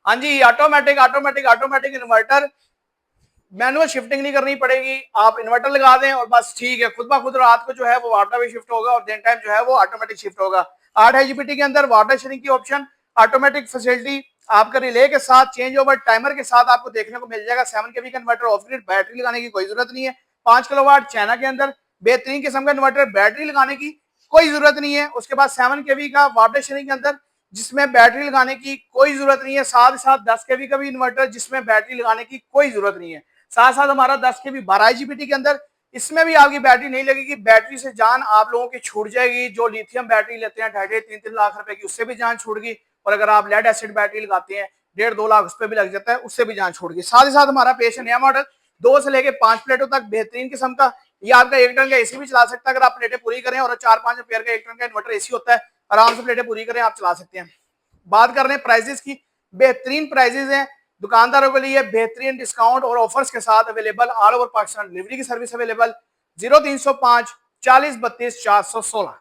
हाँ जी, automatic automatic automatic inverter, manual shifting नहीं करनी पड़ेगी, आप इन्वर्टर लगा दें और बस ठीक है, खुद ब खुद रात को जो है वो वाटर भी शिफ्ट होगा और दिन टाइम जो है वो ऑटोमेटिक शिफ्ट होगा। 8 IGBT के अंदर वाटर शेयरिंग की ऑप्शन, ऑटोमेटिक फैसिलिटी, आपका रिले के साथ चेंज ओवर टाइमर के साथ आपको देखने को मिल जाएगा। 7 kV का इन्वर्टर, ऑफ ग्रिड बैटरी लगाने की कोई जरूरत नहीं है। 5 किलोवाट चाइना के अंदर बेहतरीन किस्म का इन्वर्टर, बैटरी लगाने की कोई जरूरत नहीं है। उसके बाद 7 kV का वाटर शेयरिंग के अंदर जिसमें बैटरी लगाने की कोई जरूरत नहीं है। साथ ही साथ 10 kV का भी इन्वर्टर जिसमें बैटरी लगाने की कोई जरूरत नहीं है। साथ साथ हमारा 10 kV 12 IGBT के अंदर, इसमें भी आपकी बैटरी नहीं लगेगी। बैटरी से जान आप लोगों की छूट जाएगी। जो लिथियम बैटरी लेते हैं 2.5-3 लाख रुपए की, उससे भी जान छूट गई। और अगर आप लेड एसिड बैटरी लगाते हैं 1.5-2 लाख उस पर भी लग जाता है, उससे भी जान छूट गई। साथ ही साथ हमारा पेश है नया मॉडल 2 से लेकर 5 प्लेटों तक बेहतरीन किस्म का। ये आपका 1 टन का एसी भी चला सकता है अगर आप प्लेटें पूरी करें, और 4-5 एम्पीयर का 1 टन का इन्वर्टर एसी होता है, आराम से प्लेटें पूरी करें आप चला सकते हैं। बात कर रहे हैं प्राइजेस की, बेहतरीन प्राइजेस हैं दुकानदारों के लिए, बेहतरीन डिस्काउंट और ऑफर्स के साथ available. All over Pakistan delivery की सर्विस अवेलेबल। 0305 40 32 416।